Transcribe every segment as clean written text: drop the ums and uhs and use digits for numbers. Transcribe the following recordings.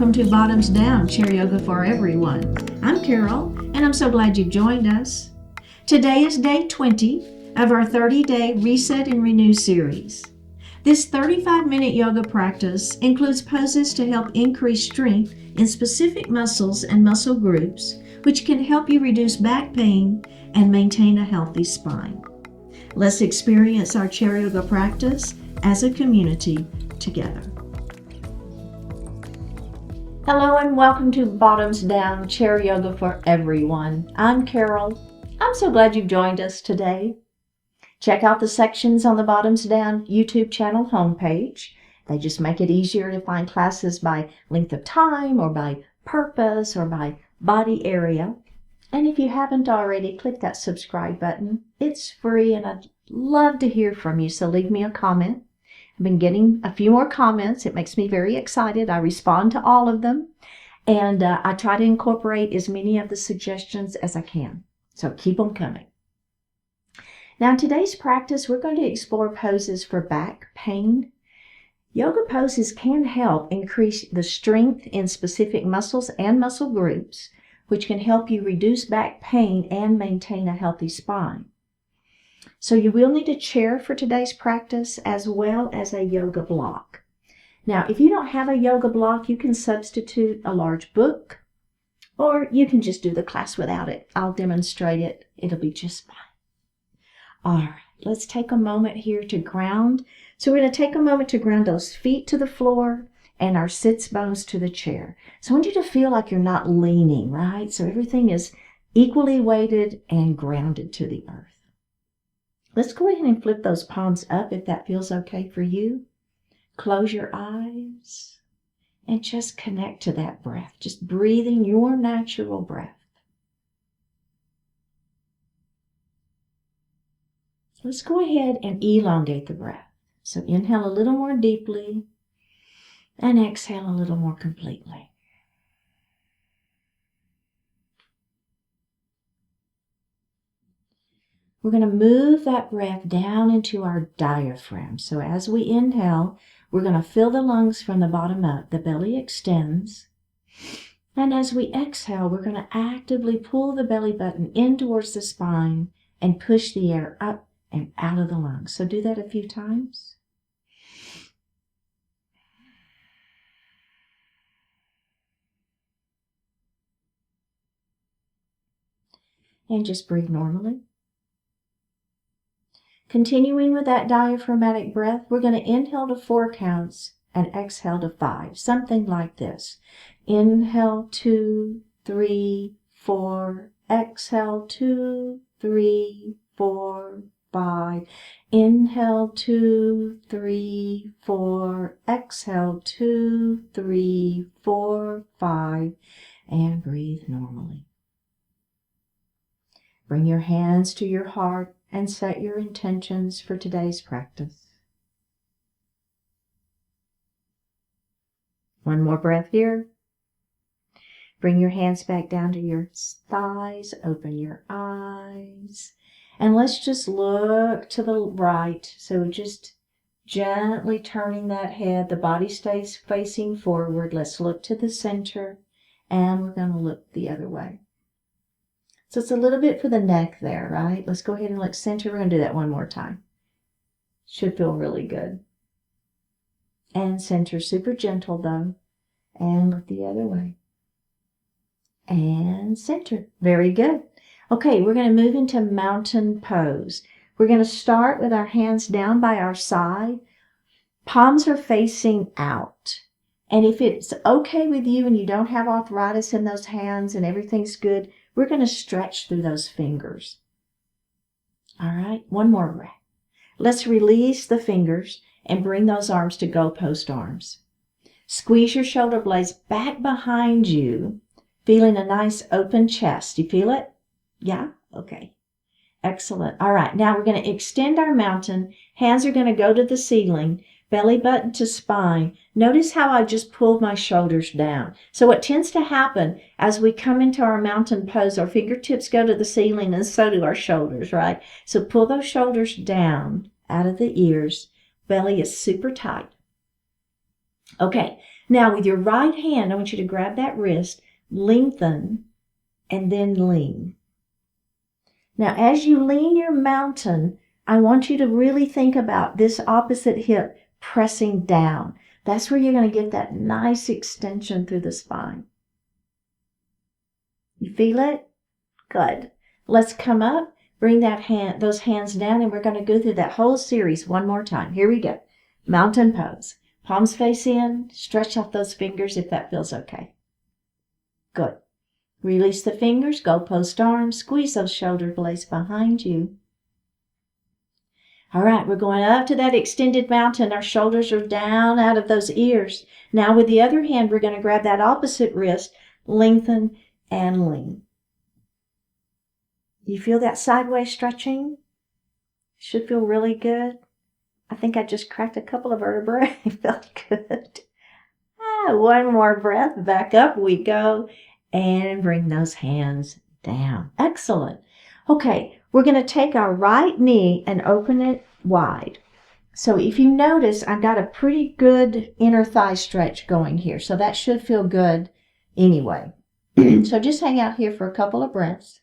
welcome to Bottoms Down, Chair Yoga for Everyone. I'm Carol, and I'm so glad you've joined us. Today is day 20 of our 30-day Reset and Renew series. This 35-minute yoga practice includes poses to help increase strength in specific muscles and muscle groups, which can help you reduce back pain and maintain a healthy spine. Let's experience our chair yoga practice as a community together. Hello and welcome to Bottoms Down, Chair Yoga for Everyone. I'm Carol. I'm so glad you've joined us today. Check out the sections on the Bottoms Down YouTube channel homepage. They just make it easier to find classes by length of time or by purpose or by body area. And if you haven't already, click that subscribe button. It's free and I'd love to hear from you, so leave me a comment. I've been getting a few more comments. It makes me very excited. I respond to all of them, and I try to incorporate as many of the suggestions as I can. So keep them coming. Now in today's practice, we're going to explore poses for back pain. Yoga poses can help increase the strength in specific muscles and muscle groups, which can help you reduce back pain and maintain a healthy spine. So you will need a chair for today's practice as well as a yoga block. Now, if you don't have a yoga block, you can substitute a large book, or you can just do the class without it. I'll demonstrate it. It'll be just fine. All right, let's take a moment here to ground. So we're going to take a moment to ground those feet to the floor and our sits bones to the chair. So I want you to feel like you're not leaning, right? So everything is equally weighted and grounded to the earth. Let's go ahead and flip those palms up if that feels okay for you. Close your eyes and just connect to that breath. Just breathing your natural breath. Let's go ahead and elongate the breath. So inhale a little more deeply and exhale a little more completely. We're going to move that breath down into our diaphragm. So as we inhale, we're going to fill the lungs from the bottom up. The belly extends. And as we exhale, we're going to actively pull the belly button in towards the spine and push the air up and out of the lungs. So do that a few times. And just breathe normally. Continuing with that diaphragmatic breath, we're going to inhale to 4 counts and exhale to 5, something like this. Inhale 2, 3, 4, exhale 2, 3, 4, 5. Inhale 2, 3, 4, exhale 2, 3, 4, 5, and breathe normally. Bring your hands to your heart and set your intentions for today's practice. One more breath here. Bring your hands back down to your thighs, open your eyes, and let's just look to the right. So just gently turning that head, the body stays facing forward. Let's look to the center, and we're going to look the other way. So it's a little bit for the neck there, right? Let's go ahead and look center. We're going to do that one more time. Should feel really good. And center, super gentle though. And look the other way. And center. Very good. Okay, we're going to move into mountain pose. We're going to start with our hands down by our side. Palms are facing out. And if it's okay with you and you don't have arthritis in those hands and everything's good, we're going to stretch through those fingers. All right, one more breath. Let's release the fingers and bring those arms to goalpost arms. Squeeze your shoulder blades back behind you, feeling a nice open chest. You feel it? Yeah? Okay. Excellent. All right, now we're going to extend our mountain. Hands are going to go to the ceiling. Belly button to spine. Notice how I just pulled my shoulders down. So what tends to happen as we come into our mountain pose, our fingertips go to the ceiling and so do our shoulders, right? So pull those shoulders down out of the ears. Belly is super tight. Okay, Now with your right hand, I want you to grab that wrist, lengthen, and then lean. Now as you lean your mountain, I want you to really think about this opposite hip pressing down. That's where you're going to get that nice extension through the spine. You feel it? Good. Let's come up, bring those hands down, and we're going to go through that whole series one more time. Here we go. Mountain pose. Palms face in. Stretch out those fingers if that feels okay. Good. Release the fingers. GoHPO arms. Squeeze those shoulder blades behind you. All right, we're going up to that extended mountain. Our shoulders are down out of those ears. Now with the other hand, we're going to grab that opposite wrist, lengthen, and lean. You feel that sideways stretching? Should feel really good. I think I just cracked a couple of vertebrae. It felt good. One more breath. Back up we go. And bring those hands down. Excellent. Okay, we're going to take our right knee and open it wide. So if you notice, I've got a pretty good inner thigh stretch going here. So that should feel good anyway. So just hang out here for a couple of breaths.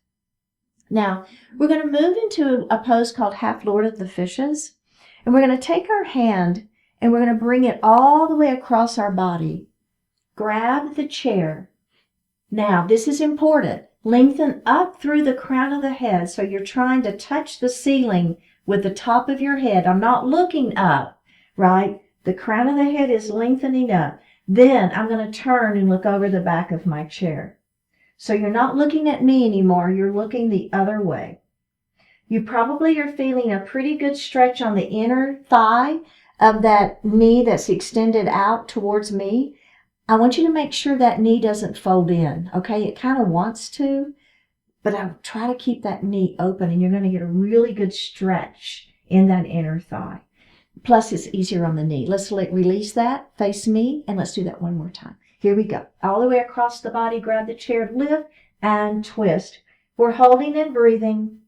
Now, we're going to move into a pose called Half Lord of the Fishes. And we're going to take our hand and we're going to bring it all the way across our body. Grab the chair. Now, this is important. Lengthen up through the crown of the head. So you're trying to touch the ceiling with the top of your head. I'm not looking up, right? The crown of the head is lengthening up. Then I'm going to turn and look over the back of my chair. So you're not looking at me anymore. You're looking the other way. You probably are feeling a pretty good stretch on the inner thigh of that knee that's extended out towards me. I want you to make sure that knee doesn't fold in, okay? It kind of wants to, but I'll try to keep that knee open, and you're going to get a really good stretch in that inner thigh. Plus, it's easier on the knee. Let's release that, face me, and let's do that one more time. Here we go. All the way across the body, grab the chair, lift, and twist. We're holding and breathing.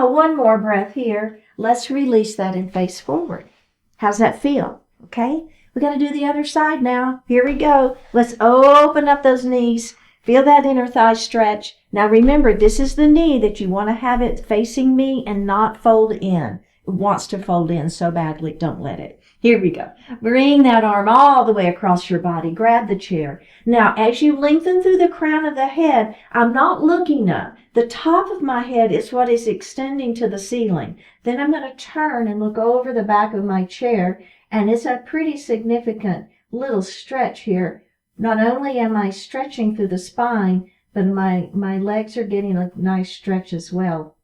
One more breath here. Let's release that and face forward. How's that feel? Okay? We got to do the other side now. Here we go. Let's open up those knees. Feel that inner thigh stretch. Now remember, this is the knee that you want to have it facing me and not fold in. It wants to fold in so badly. Don't let it. Here we go. Bring that arm all the way across your body. Grab the chair. Now, as you lengthen through the crown of the head, I'm not looking up. The top of my head is what is extending to the ceiling. Then I'm going to turn and look over the back of my chair, and it's a pretty significant little stretch here. Not only am I stretching through the spine, but my legs are getting a nice stretch as well.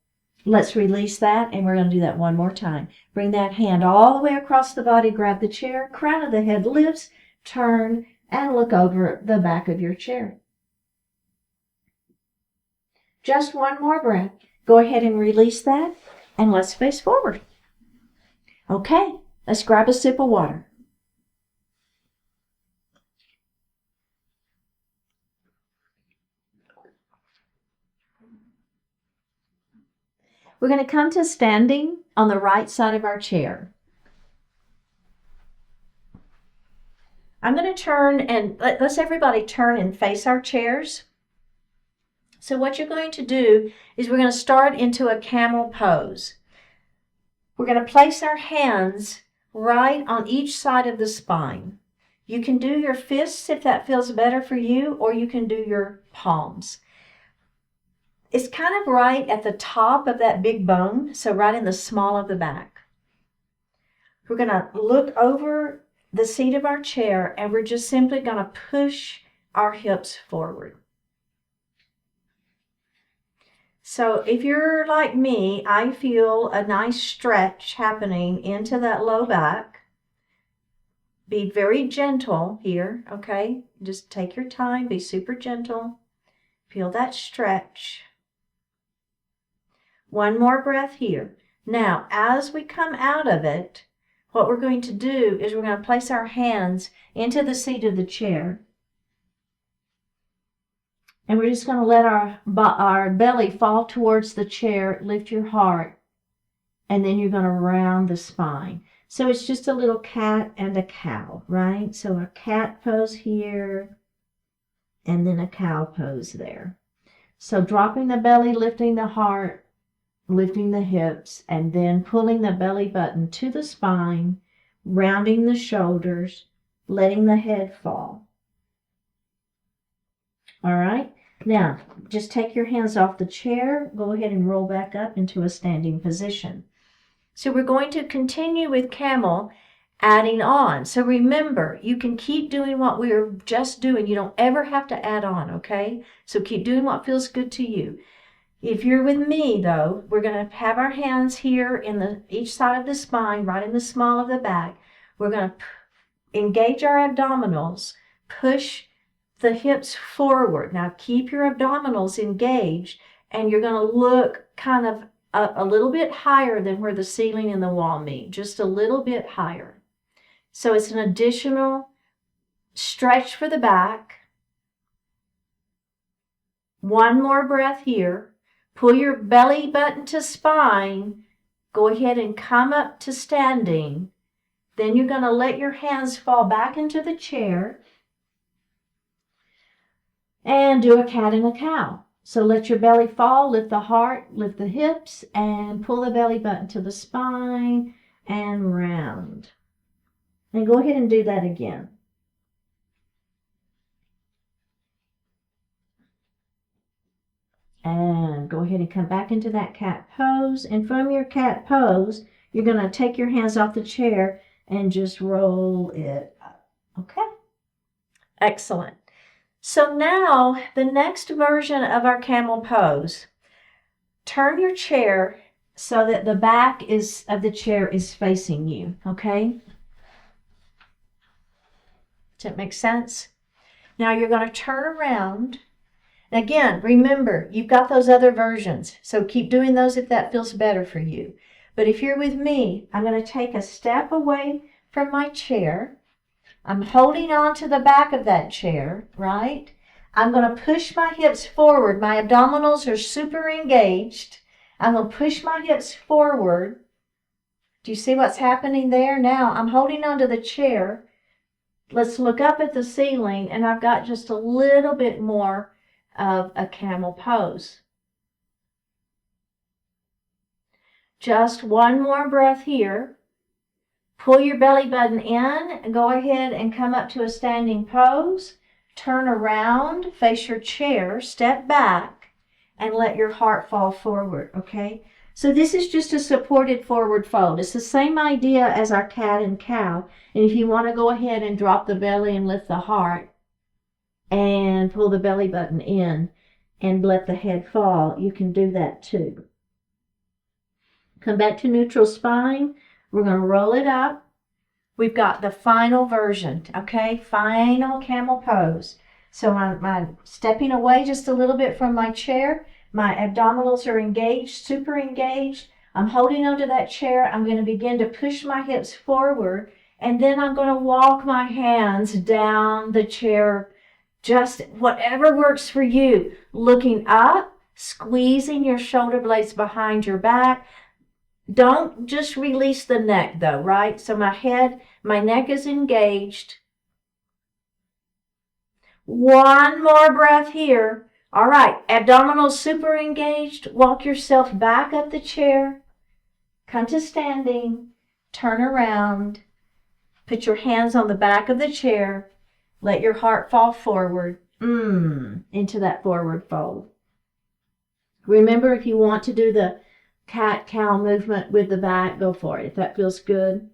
Let's release that, and we're going to do that one more time. Bring that hand all the way across the body, grab the chair, crown of the head lifts, turn, and look over the back of your chair. Just one more breath. Go ahead and release that, and let's face forward. Okay, let's grab a sip of water. We're going to come to standing on the right side of our chair. I'm going to turn and let's everybody turn and face our chairs. So what you're going to do is we're going to start into a camel pose. We're going to place our hands right on each side of the spine. You can do your fists if that feels better for you, or you can do your palms. It's kind of right at the top of that big bone, so right in the small of the back. We're going to look over the seat of our chair, and we're just simply going to push our hips forward. So if you're like me, I feel a nice stretch happening into that low back. Be very gentle here, okay? Just take your time, be super gentle. Feel that stretch. One more breath here. Now, as we come out of it, what we're going to do is we're going to place our hands into the seat of the chair. And we're just going to let our belly fall towards the chair, lift your heart, and then you're going to round the spine. So it's just a little cat and a cow, right? So a cat pose here, and then a cow pose there. So dropping the belly, lifting the heart, lifting the hips, and then pulling the belly button to the spine, rounding the shoulders, letting the head fall. All right. Now, just take your hands off the chair. Go ahead and roll back up into a standing position. So we're going to continue with camel, adding on. So remember, you can keep doing what we were just doing. You don't ever have to add on, okay? So keep doing what feels good to you. If you're with me, though, we're going to have our hands here in each side of the spine, right in the small of the back. We're going to engage our abdominals, push the hips forward. Now keep your abdominals engaged, and you're going to look kind of a little bit higher than where the ceiling and the wall meet, just a little bit higher. So it's an additional stretch for the back. One more breath here. Pull your belly button to spine. Go ahead and come up to standing. Then you're going to let your hands fall back into the chair and do a cat and a cow. So let your belly fall, lift the heart, lift the hips, and pull the belly button to the spine and round. And go ahead and do that again. And go ahead and come back into that cat pose. And from your cat pose, you're going to take your hands off the chair and just roll it up. Okay? Excellent. So now, the next version of our camel pose, turn your chair so that the back of the chair is facing you, okay? Does that make sense? Now you're going to turn around. Again, remember, you've got those other versions, so keep doing those if that feels better for you. But if you're with me, I'm going to take a step away from my chair. I'm holding on to the back of that chair, right? I'm going to push my hips forward. My abdominals are super engaged. I'm going to push my hips forward. Do you see what's happening there? Now I'm holding onto the chair. Let's look up at the ceiling, and I've got just a little bit more of a camel pose. Just one more breath here. Pull your belly button in and go ahead and come up to a standing pose. Turn around, face your chair, step back, and let your heart fall forward, okay? So this is just a supported forward fold. It's the same idea as our cat and cow. And if you want to go ahead and drop the belly and lift the heart and pull the belly button in and let the head fall, you can do that too. Come back to neutral spine. We're going to roll it up. We've got the final version, okay? Final camel pose. So I'm stepping away just a little bit from my chair. My abdominals are engaged, super engaged. I'm holding onto that chair. I'm going to begin to push my hips forward, and then I'm going to walk my hands down the chair, just whatever works for you. Looking up, squeezing your shoulder blades behind your back. Don't just release the neck though, right? So my neck is engaged. One more breath here. All right, abdominals super engaged. Walk yourself back up the chair. Come to standing. Turn around. Put your hands on the back of the chair. Let your heart fall forward into that forward fold. Remember, if you want to do the cat-cow movement with the back, go for it, if that feels good.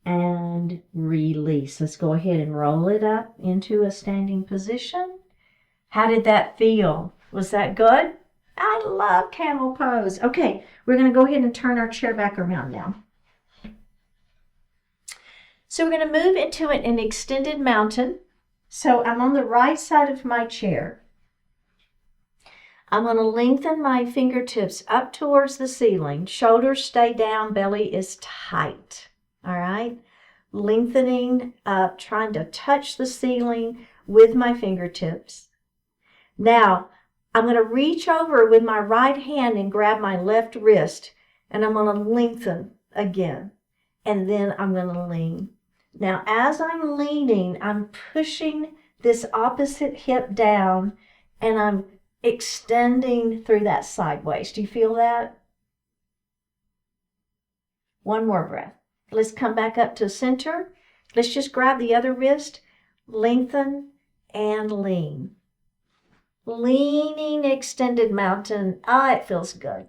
And release. Let's go ahead and roll it up into a standing position. How did that feel? Was that good? I love camel pose. Okay, we're going to go ahead and turn our chair back around now. So we're going to move into an extended mountain. So I'm on the right side of my chair. I'm going to lengthen my fingertips up towards the ceiling. Shoulders stay down, belly is tight. All right? Lengthening up, trying to touch the ceiling with my fingertips. Now, I'm going to reach over with my right hand and grab my left wrist, and I'm going to lengthen again, and then I'm going to lean. Now, as I'm leaning, I'm pushing this opposite hip down, and I'm extending through that sideways. Do you feel that? One more breath. Let's come back up to center. Let's just grab the other wrist, lengthen, and lean. Leaning extended mountain. Ah, it feels good.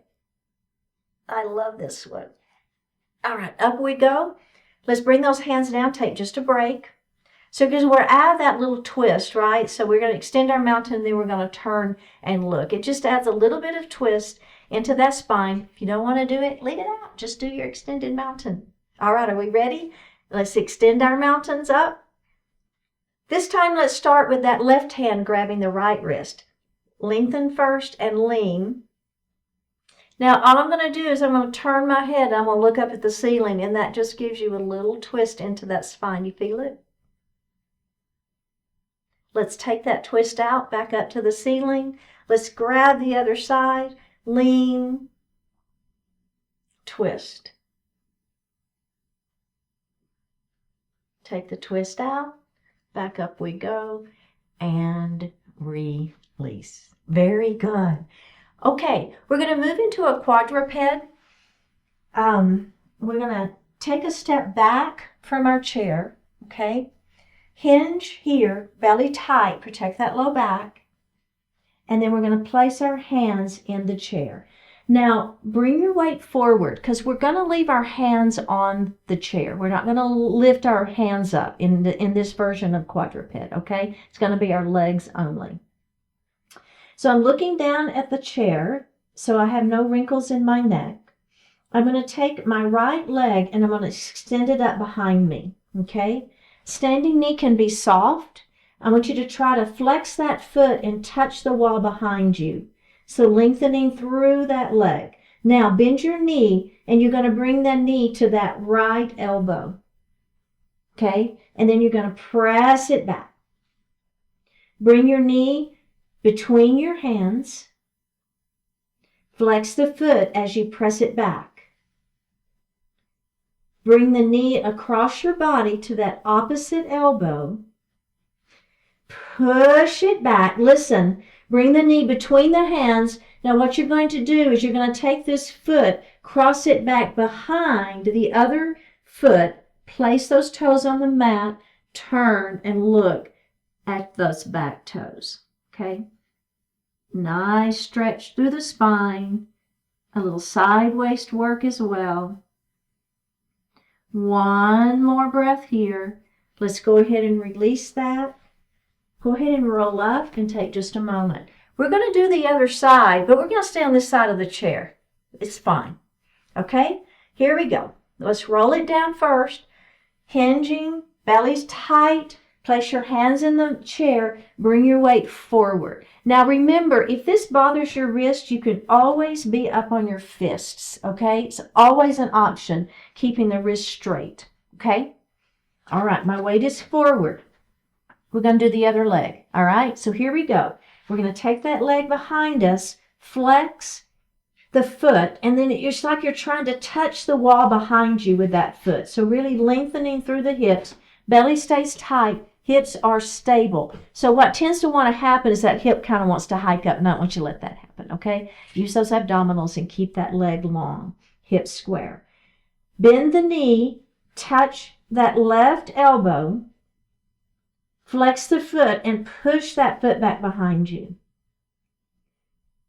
I love this one. All right, up we go. Let's bring those hands down. Take just a break. So because we're out of that little twist, right? So we're going to extend our mountain, then we're going to turn and look. It just adds a little bit of twist into that spine. If you don't want to do it, leave it out. Just do your extended mountain. All right, are we ready? Let's extend our mountains up. This time, let's start with that left hand grabbing the right wrist. Lengthen first and lean. Now, all I'm going to do is I'm going to turn my head. I'm going to look up at the ceiling, and that just gives you a little twist into that spine. You feel it? Let's take that twist out, back up to the ceiling. Let's grab the other side, lean, twist. Take the twist out, back up we go, and release. Very good. Okay, we're going to move into a quadruped. We're going to take a step back from our chair, okay? Hinge here, belly tight, protect that low back. And then we're going to place our hands in the chair. Now, bring your weight forward because we're going to leave our hands on the chair. We're not going to lift our hands up in this version of quadruped, okay? It's going to be our legs only. So I'm looking down at the chair, so I have no wrinkles in my neck. I'm going to take my right leg and I'm going to extend it up behind me, okay? Standing knee can be soft. I want you to try to flex that foot and touch the wall behind you. So lengthening through that leg. Now bend your knee and you're going to bring that knee to that right elbow. Okay? And then you're going to press it back. Bring your knee between your hands. Flex the foot as you press it back. Bring the knee across your body to that opposite elbow. Push it back. Listen, bring the knee between the hands. Now what you're going to do is you're going to take this foot, cross it back behind the other foot, place those toes on the mat, turn and look at those back toes. Okay? Nice stretch through the spine. A little side waist work as well. One more breath here. Let's go ahead and release that. Go ahead and roll up and take just a moment. We're going to do the other side, but we're going to stay on this side of the chair. It's fine. Okay? Here we go. Let's roll it down first. Hinging, belly's tight. Place your hands in the chair. Bring your weight forward. Now remember, if this bothers your wrist, you can always be up on your fists. Okay? It's always an option, keeping the wrist straight. Okay? All right, my weight is forward. We're going to do the other leg. All right? So here we go. We're going to take that leg behind us, flex the foot, and then it's like you're trying to touch the wall behind you with that foot. So really lengthening through the hips. Belly stays tight. Hips are stable. So what tends to want to happen is that hip kind of wants to hike up. Not want you to let that happen, okay? Use those abdominals and keep that leg long. Hips square. Bend the knee. Touch that left elbow. Flex the foot and push that foot back behind you.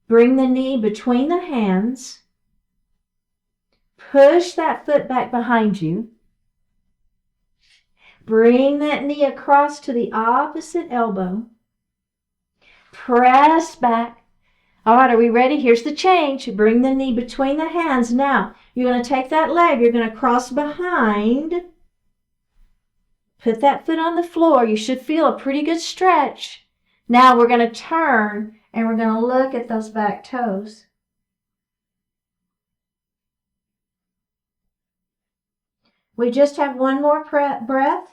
Bring the knee between the hands. Push that foot back behind you. Bring that knee across to the opposite elbow. Press back. All right, are we ready? Here's the change. Bring the knee between the hands. Now, you're going to take that leg. You're going to cross behind. Put that foot on the floor. You should feel a pretty good stretch. Now we're going to turn and we're going to look at those back toes. We just have one more breath.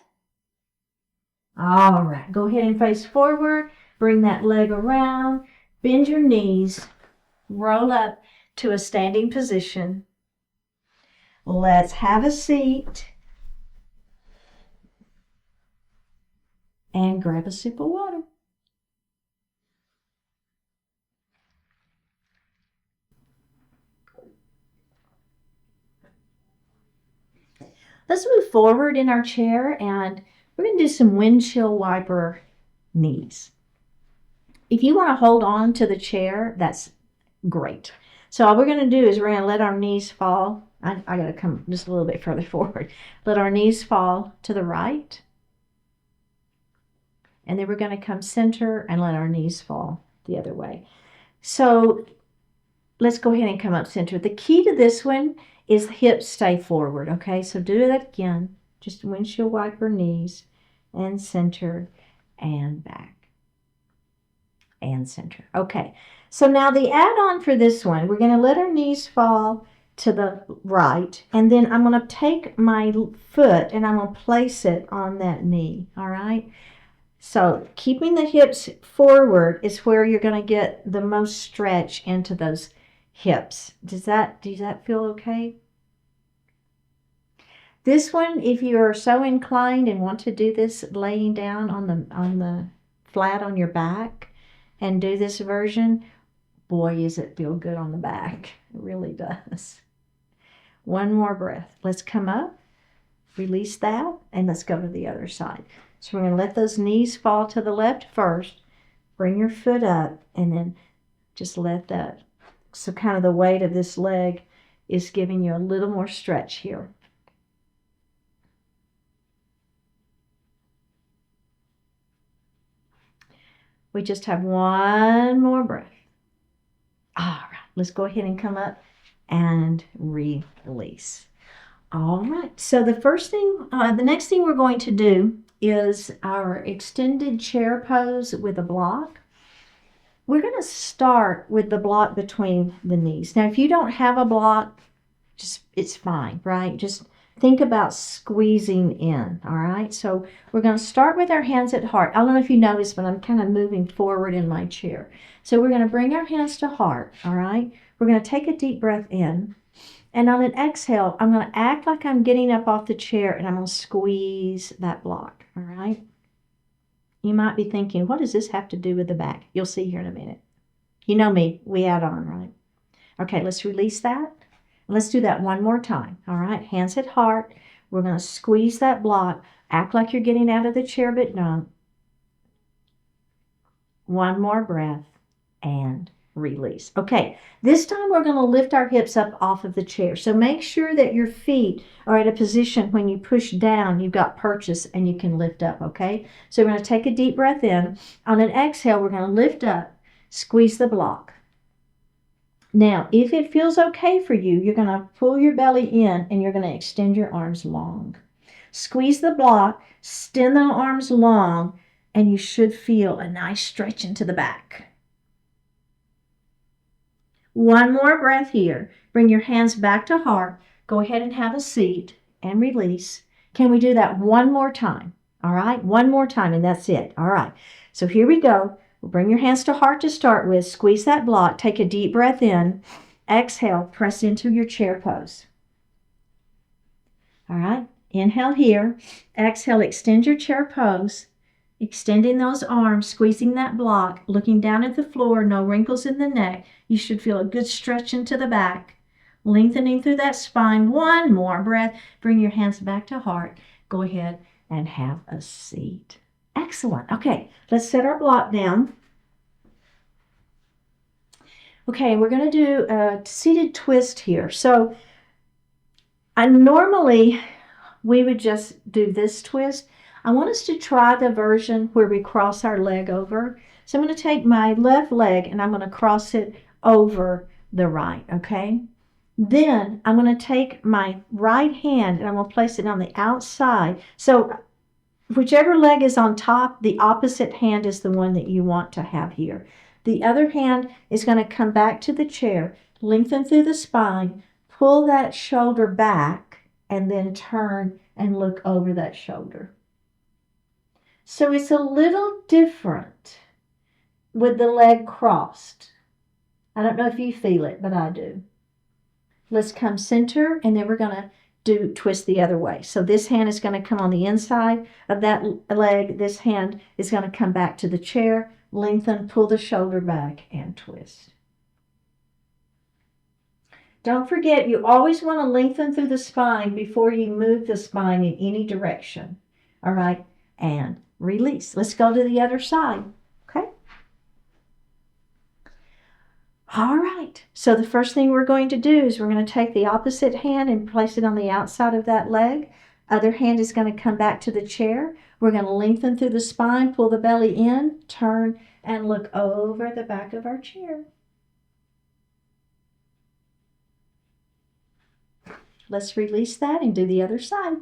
All right, go ahead and face forward. Bring that leg around. Bend your knees, roll up to a standing position. Let's have a seat and grab a sip of water. Let's move forward in our chair and we're going to do some windshield wiper knees. If you want to hold on to the chair, that's great. So all we're going to do is we're going to let our knees fall. I got to come just a little bit further forward. Let our knees fall to the right. And then we're going to come center and let our knees fall the other way. So let's go ahead and come up center. The key to this one is the hips stay forward, okay? So do that again. Just windshield wiper knees and center and back and center. Okay, so now the add-on for this one, we're going to let our knees fall to the right, and then I'm going to take my foot and I'm going to place it on that knee, all right? So keeping the hips forward is where you're going to get the most stretch into those hips. Does that feel okay? This one, if you are so inclined and want to do this laying down on the flat on your back and do this version, boy, does it feel good on the back. It really does. One more breath. Let's come up, release that, and let's go to the other side. So we're going to let those knees fall to the left first. Bring your foot up and then just let that. So kind of the weight of this leg is giving you a little more stretch here. We just have one more breath. All right, let's go ahead and come up and release. All right, so the next thing we're going to do is our extended chair pose with a block. We're going to start with the block between the knees. Now, if you don't have a block, it's fine, right? Just think about squeezing in, all right? So we're going to start with our hands at heart. I don't know if you noticed, but I'm kind of moving forward in my chair. So we're going to bring our hands to heart, all right? We're going to take a deep breath in. And on an exhale, I'm going to act like I'm getting up off the chair and I'm going to squeeze that block, all right? You might be thinking, what does this have to do with the back? You'll see here in a minute. You know me, we add on, right? Okay, let's release that. Let's do that one more time, all right? Hands at heart. We're going to squeeze that block. Act like you're getting out of the chair, but don't. One more breath and release. Okay, this time we're going to lift our hips up off of the chair. So make sure that your feet are at a position when you push down, you've got purchase and you can lift up, okay? So we're going to take a deep breath in. On an exhale, we're going to lift up, squeeze the block. Now, if it feels okay for you, you're going to pull your belly in and you're going to extend your arms long. Squeeze the block, extend the arms long, and you should feel a nice stretch into the back. One more breath here. Bring your hands back to heart. Go ahead and have a seat and release. Can we do that one more time? All right, one more time and that's it. All right, so here we go. Bring your hands to heart to start with. Squeeze that block. Take a deep breath in. Exhale, press into your chair pose. All right, inhale here. Exhale, extend your chair pose. Extending those arms, squeezing that block, looking down at the floor, no wrinkles in the neck. You should feel a good stretch into the back, lengthening through that spine. One more breath. Bring your hands back to heart. Go ahead and have a seat. Excellent. Okay, let's set our block down. Okay, we're going to do a seated twist here. So normally we would just do this twist. I want us to try the version where we cross our leg over. So I'm going to take my left leg and I'm going to cross it over the right, okay? Then I'm going to take my right hand and I'm going to place it on the outside. So whichever leg is on top, the opposite hand is the one that you want to have here. The other hand is going to come back to the chair, lengthen through the spine, pull that shoulder back, and then turn and look over that shoulder. So it's a little different with the leg crossed. I don't know if you feel it, but I do. Let's come center, and then we're going to twist the other way. So this hand is going to come on the inside of that leg. This hand is going to come back to the chair. Lengthen, pull the shoulder back, and twist. Don't forget, you always want to lengthen through the spine before you move the spine in any direction. All right, and release. Let's go to the other side, okay? All right, so the first thing we're going to do is we're going to take the opposite hand and place it on the outside of that leg. Other hand is going to come back to the chair. We're going to lengthen through the spine, pull the belly in, turn, and look over the back of our chair. Let's release that and do the other side.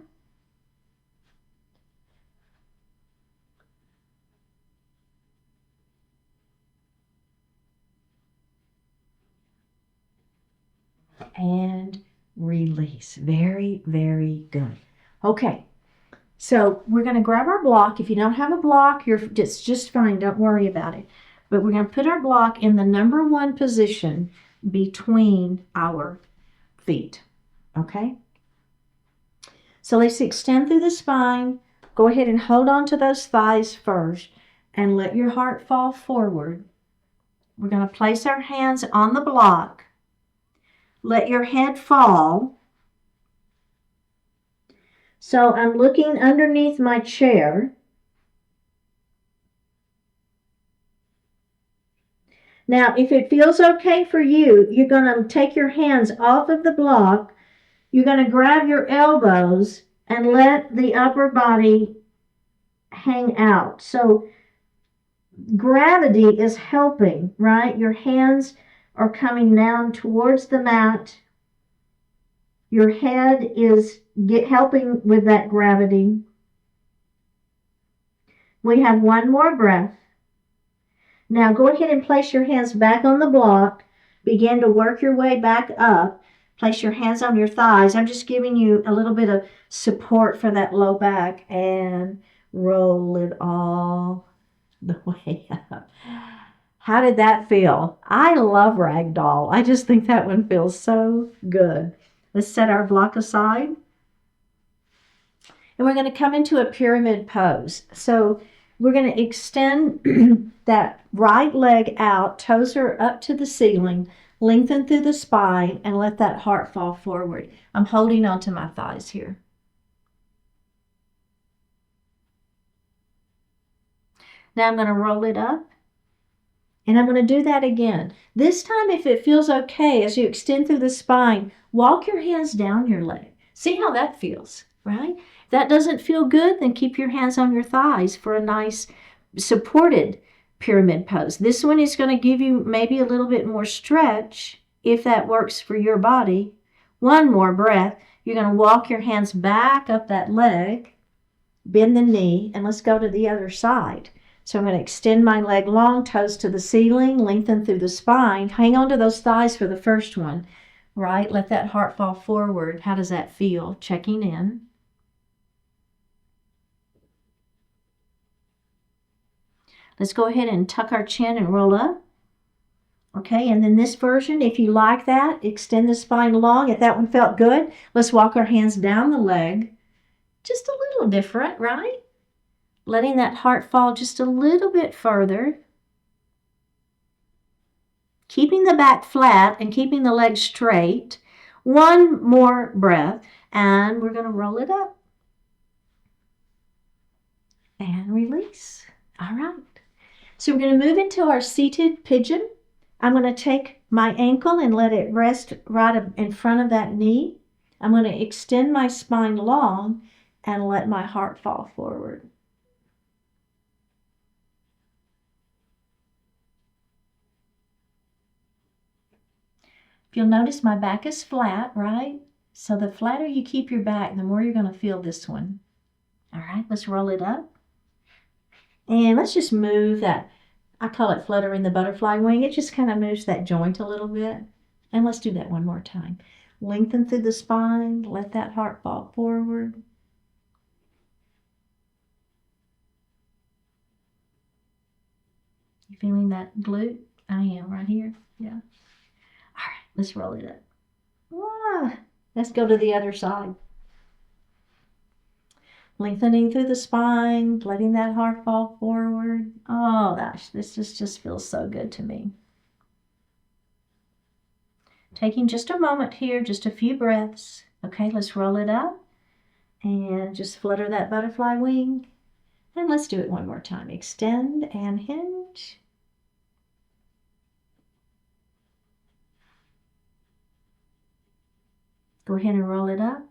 And release. Very, very good. Okay, so we're going to grab our block. If you don't have a block, it's just fine. Don't worry about it. But we're going to put our block in the number 1 position between our feet. Okay? So let's extend through the spine. Go ahead and hold on to those thighs first and let your heart fall forward. We're going to place our hands on the block. Let your head fall. So I'm looking underneath my chair. Now, if it feels okay for you, you're going to take your hands off of the block. You're going to grab your elbows and let the upper body hang out. So gravity is helping, right? Your hands are coming down towards the mat. Your head is helping with that gravity. We have one more breath. Now go ahead and place your hands back on the block. Begin to work your way back up. Place your hands on your thighs. I'm just giving you a little bit of support for that low back, and roll it all the way up. How did that feel? I love ragdoll. I just think that one feels so good. Let's set our block aside. And we're going to come into a pyramid pose. So we're going to extend that right leg out, toes are up to the ceiling, lengthen through the spine, and let that heart fall forward. I'm holding on to my thighs here. Now I'm going to roll it up. And I'm going to do that again. This time, if it feels okay, as you extend through the spine, walk your hands down your leg. See how that feels, right? If that doesn't feel good, then keep your hands on your thighs for a nice supported pyramid pose. This one is going to give you maybe a little bit more stretch if that works for your body. One more breath. You're going to walk your hands back up that leg, bend the knee, and let's go to the other side. So I'm going to extend my leg long, toes to the ceiling, lengthen through the spine. Hang on to those thighs for the first one, right? Let that heart fall forward. How does that feel? Checking in. Let's go ahead and tuck our chin and roll up. Okay, and then this version, if you like that, extend the spine long. If that one felt good, let's walk our hands down the leg. Just a little different, right? Letting that heart fall just a little bit further. Keeping the back flat and keeping the legs straight. One more breath, and we're going to roll it up. And release. All right. So we're going to move into our seated pigeon. I'm going to take my ankle and let it rest right in front of that knee. I'm going to extend my spine long and let my heart fall forward. If you'll notice, my back is flat, right? So the flatter you keep your back, the more you're going to feel this one. All right, let's roll it up. And let's just move that. I call it fluttering the butterfly wing. It just kind of moves that joint a little bit. And let's do that one more time. Lengthen through the spine. Let that heart fall forward. You feeling that glute? I am right here. Yeah. All right, let's roll it up. Let's go to the other side. Lengthening through the spine, letting that heart fall forward. Oh gosh, this just feels so good to me. Taking just a moment here, just a few breaths. Okay, let's roll it up and just flutter that butterfly wing. And let's do it one more time. Extend and hinge. Go ahead and roll it up.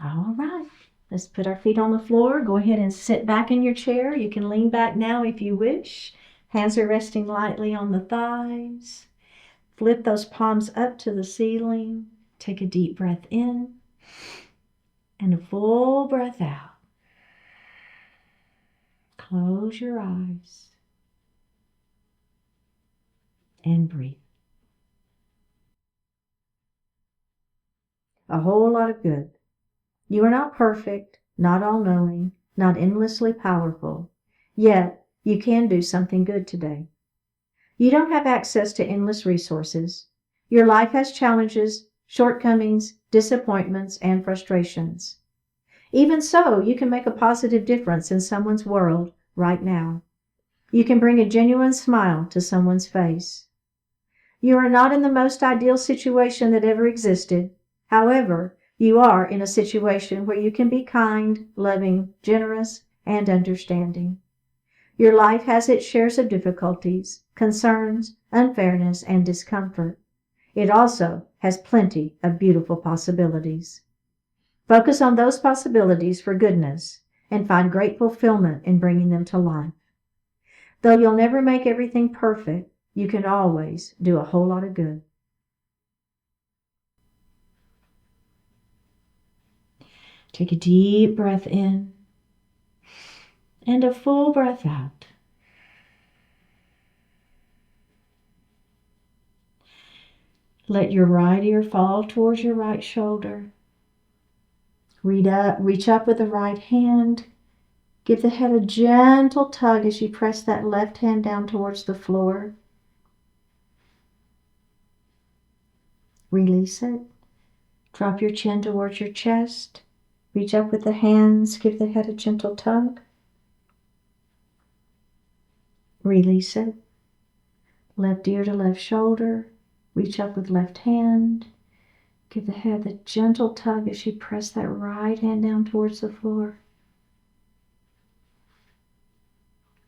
All right. Let's put our feet on the floor. Go ahead and sit back in your chair. You can lean back now if you wish. Hands are resting lightly on the thighs. Flip those palms up to the ceiling. Take a deep breath in and a full breath out. Close your eyes and breathe. A whole lot of good. You are not perfect, not all-knowing, not endlessly powerful, yet you can do something good today. You don't have access to endless resources. Your life has challenges, shortcomings, disappointments, and frustrations. Even so, you can make a positive difference in someone's world right now. You can bring a genuine smile to someone's face. You are not in the most ideal situation that ever existed. However, you are in a situation where you can be kind, loving, generous, and understanding. Your life has its shares of difficulties, concerns, unfairness, and discomfort. It also has plenty of beautiful possibilities. Focus on those possibilities for goodness and find great fulfillment in bringing them to life. Though you'll never make everything perfect, you can always do a whole lot of good. Take a deep breath in and a full breath out. Let your right ear fall towards your right shoulder. Reach up with the right hand. Give the head a gentle tug as you press that left hand down towards the floor. Release it. Drop your chin towards your chest. Reach up with the hands. Give the head a gentle tug. Release it. Left ear to left shoulder. Reach up with left hand. Give the head a gentle tug as you press that right hand down towards the floor.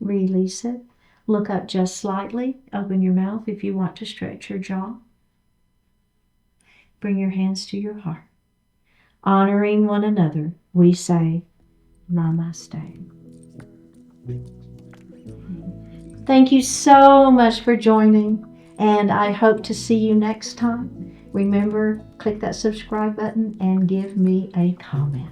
Release it. Look up just slightly. Open your mouth if you want to stretch your jaw. Bring your hands to your heart. Honoring one another, we say Namaste. Thank you so much for joining, and I hope to see you next time. Remember, click that subscribe button and give me a comment.